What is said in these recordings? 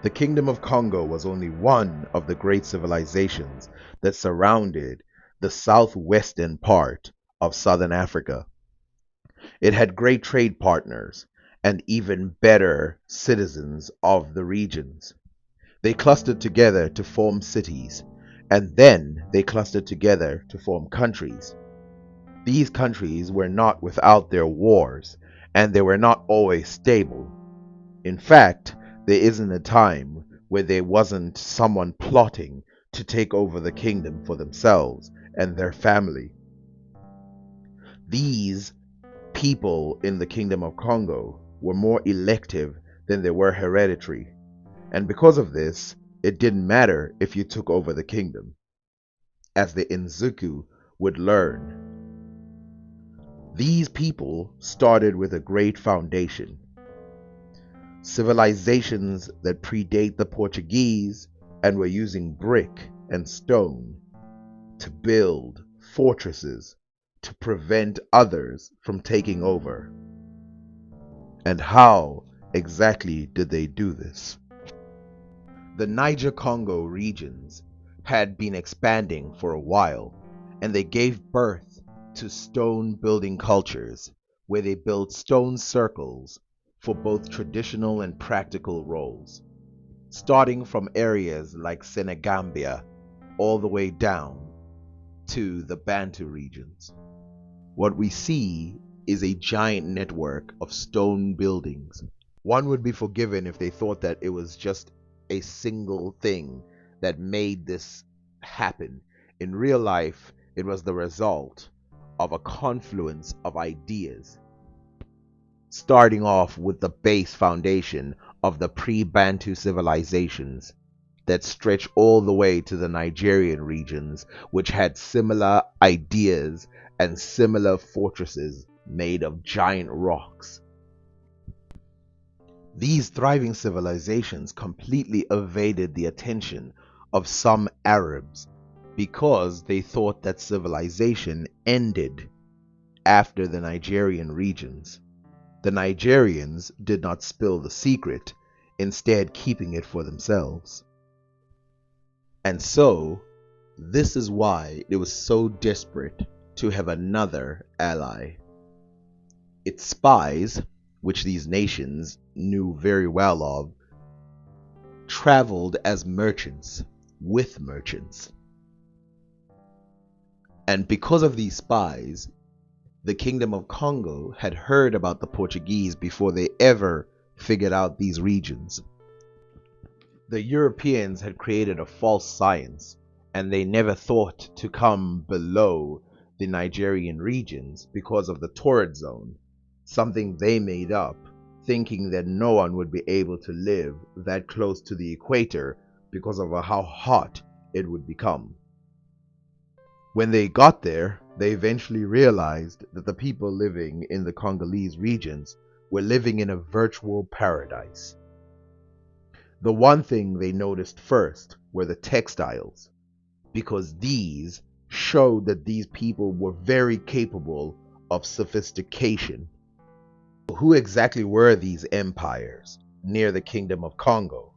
The Kingdom of Congo was only one of the great civilizations that surrounded the southwestern part of southern Africa. It had great trade partners and even better citizens of the regions. They clustered together to form cities, and then they clustered together to form countries. These countries were not without their wars, and they were not always stable. In fact, there isn't a time where there wasn't someone plotting to take over the kingdom for themselves and their family. These people in the Kingdom of Congo were more elective than they were hereditary, and because of this, it didn't matter if you took over the kingdom, as the Anziku would learn. These people started with a great foundation. Civilizations that predate the Portuguese and were using brick and stone to build fortresses to prevent others from taking over. And how exactly did they do this? The Niger-Congo regions had been expanding for a while, and they gave birth to stone building cultures where they built stone circles for both traditional and practical roles, starting from areas like Senegambia all the way down to the Bantu regions. What we see is a giant network of stone buildings. One would be forgiven if they thought that it was just a single thing that made this happen. In real life, it was the result of a confluence of ideas, starting off with the base foundation of the pre-Bantu civilizations that stretch all the way to the Nigerian regions, which had similar ideas and similar fortresses made of giant rocks. These thriving civilizations completely evaded the attention of some Arabs because they thought that civilization ended after the Nigerian regions. The Nigerians did not spill the secret, instead keeping it for themselves. And so, this is why it was so desperate to have another ally. Its spies, which these nations knew very well of, traveled as merchants with merchants. And because of these spies, the Kingdom of Congo had heard about the Portuguese before they ever figured out these regions. The Europeans had created a false science, and they never thought to come below the Nigerian regions because of the torrid zone, something they made up, thinking that no one would be able to live that close to the equator because of how hot it would become. When they got there, they eventually realized that the people living in the Congolese regions were living in a virtual paradise. The one thing they noticed first were the textiles, because these showed that these people were very capable of sophistication. Who exactly were these empires near the Kingdom of Congo?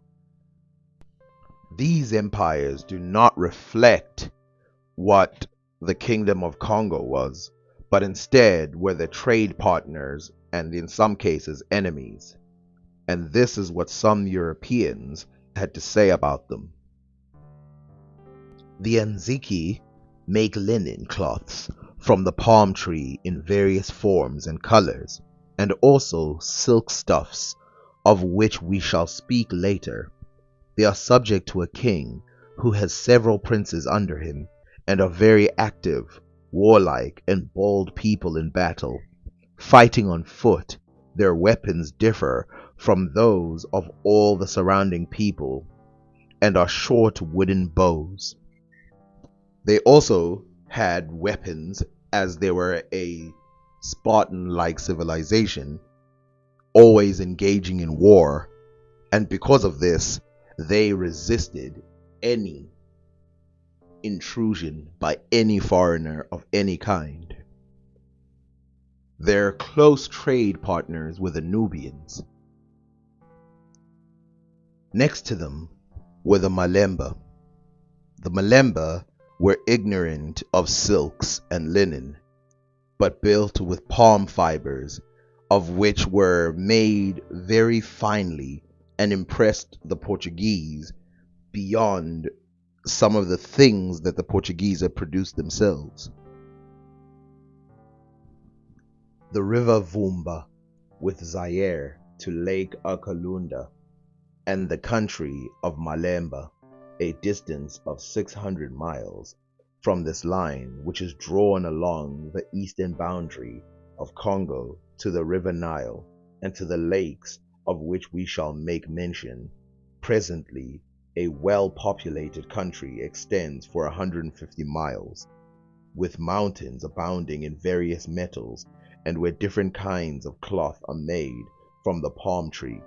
These empires do not reflect what the Kingdom of Congo was, but instead were the trade partners and in some cases enemies. And this is what some Europeans had to say about them. The Anziku make linen cloths from the palm tree in various forms and colors, and also silk stuffs, of which we shall speak later. They are subject to a king who has several princes under him, and are very active, warlike, and bold people in battle. Fighting on foot, their weapons differ from those of all the surrounding people, and are short wooden bows. They also had weapons, as they were a Spartan-like civilization, always engaging in war, and because of this, they resisted any intrusion by any foreigner of any kind. Their close trade partners were the Nubians. Next to them were the Malemba. The Malemba were ignorant of silks and linen, but built with palm fibers, of which were made very finely and impressed the Portuguese beyond some of the things that the Portuguese had produced themselves. The river Vumba with Zaire to Lake Akalunda and the country of Malemba, a distance of 600 miles from this line, which is drawn along the eastern boundary of Congo to the river Nile and to the lakes of which we shall make mention presently. A well-populated country extends for 150 miles, with mountains abounding in various metals, and where different kinds of cloth are made from the palm tree.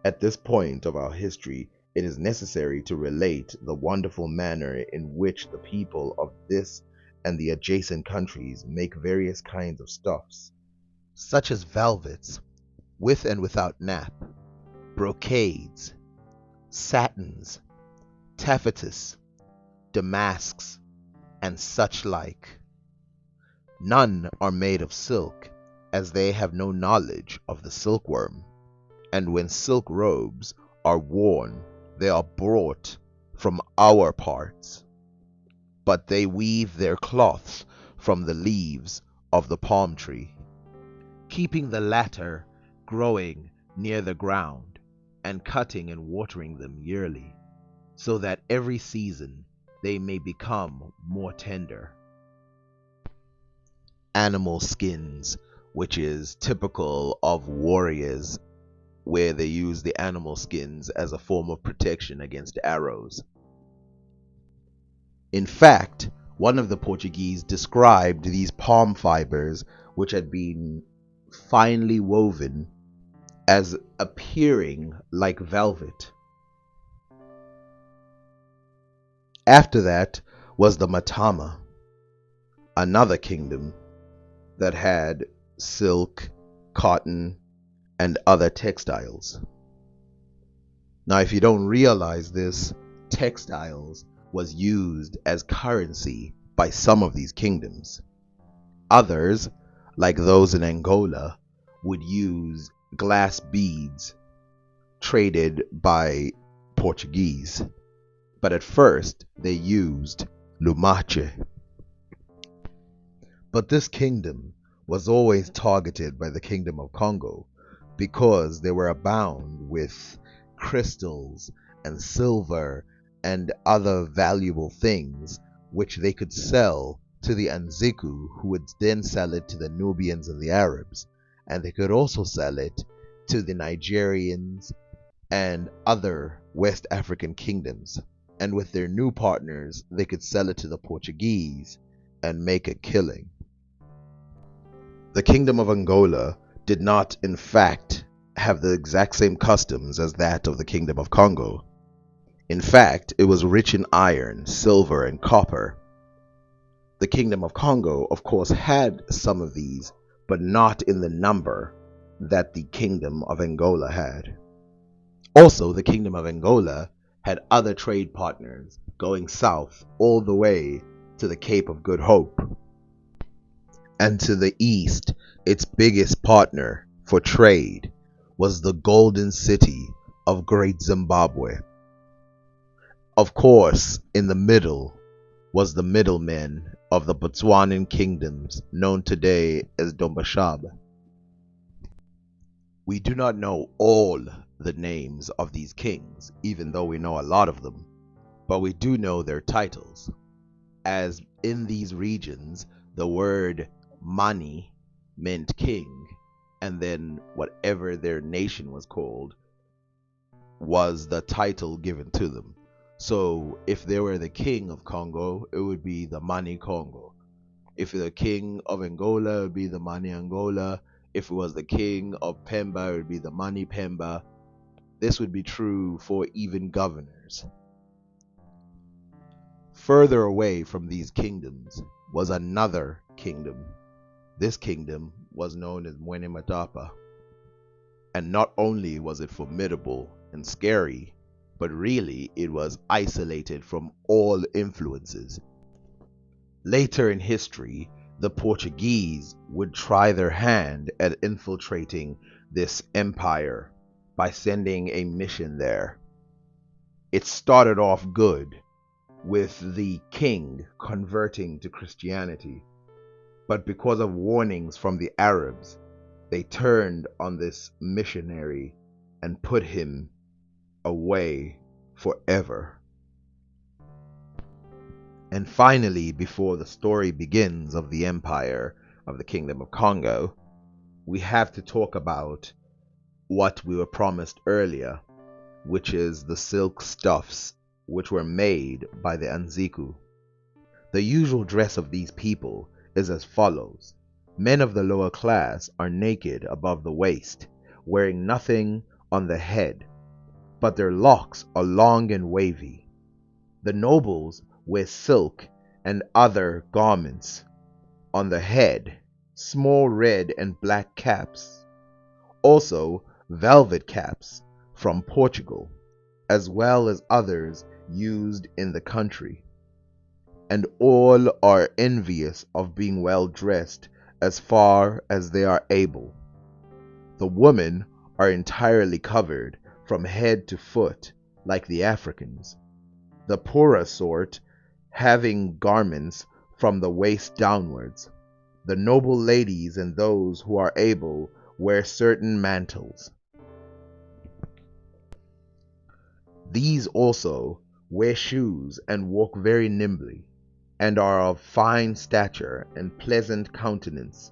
At this point of our history, it is necessary to relate the wonderful manner in which the people of this and the adjacent countries make various kinds of stuffs, such as velvets, with and without nap, brocades, satins, taffetas, damasks, and such like. None are made of silk, as they have no knowledge of the silkworm, and when silk robes are worn, they are brought from our parts, but they weave their cloths from the leaves of the palm tree, keeping the latter growing near the ground, and cutting and watering them yearly, so that every season they may become more tender. Animal skins, which is typical of warriors, where they use the animal skins as a form of protection against arrows. In fact, one of the Portuguese described these palm fibers, which had been finely woven, as appearing like velvet. After that was the Matama, another kingdom that had silk, cotton, and other textiles. Now, if you don't realize this, textiles was used as currency by some of these kingdoms. Others, like those in Angola, would use glass beads traded by Portuguese. But at first, they used lumache. But this kingdom was always targeted by the kingdom of Congo because they were abound with crystals and silver and other valuable things which they could sell to the Anziku, who would then sell it to the Nubians and the Arabs, and they could also sell it to the Nigerians and other West African kingdoms. And with their new partners, they could sell it to the Portuguese and make a killing. The kingdom of Angola did not, in fact, have the exact same customs as that of the kingdom of Congo. In fact, it was rich in iron, silver, and copper. The kingdom of Congo, of course, had some of these, but not in the number that the kingdom of Angola had. Also, the kingdom of Angola had other trade partners going south all the way to the Cape of Good Hope. And to the east, its biggest partner for trade was the golden city of Great Zimbabwe. Of course, in the middle was the middlemen of the Botswanan kingdoms, known today as Dombashaba. We do not know all the names of these kings, even though we know a lot of them, but we do know their titles, as in these regions the word Mani meant king, and then whatever their nation was called was the title given to them. So if they were the king of Congo, it would be the Mani Congo. If the king of Angola, it would be the Mani Angola. If it was the king of Pemba, it would be the Mani Pemba. This would be true for even governors. Further away from these kingdoms was another kingdom. This kingdom was known as Mwene Matapa. And not only was it formidable and scary, but really it was isolated from all influences. Later in history, the Portuguese would try their hand at infiltrating this empire by sending a mission there. It started off good, with the king converting to Christianity, but because of warnings from the Arabs, they turned on this missionary and put him away forever. And finally, before the story begins of the empire of the Kingdom of Congo, we have to talk about what we were promised earlier, which is the silk stuffs which were made by the Anziku. The usual dress of these people is as follows. Men of the lower class are naked above the waist, wearing nothing on the head, but their locks are long and wavy. The nobles wear silk and other garments on the head, small red and black caps, also velvet caps from Portugal, as well as others used in the country. And all are envious of being well dressed as far as they are able. The women are entirely covered from head to foot like the Africans, the poorer sort having garments from the waist downwards. The noble ladies and those who are able wear certain mantles. These also wear shoes and walk very nimbly, and are of fine stature and pleasant countenance.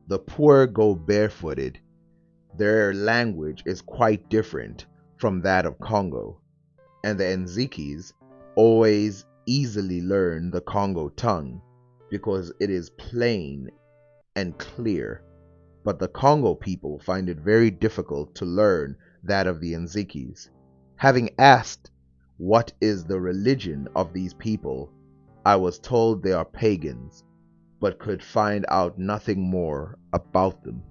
The poor go barefooted. Their language is quite different from that of Congo, and the Nzikis always easily learn the Congo tongue because it is plain and clear, but the Congo people find it very difficult to learn that of the Nzikis. Having asked what is the religion of these people, I was told they are pagans, but could find out nothing more about them.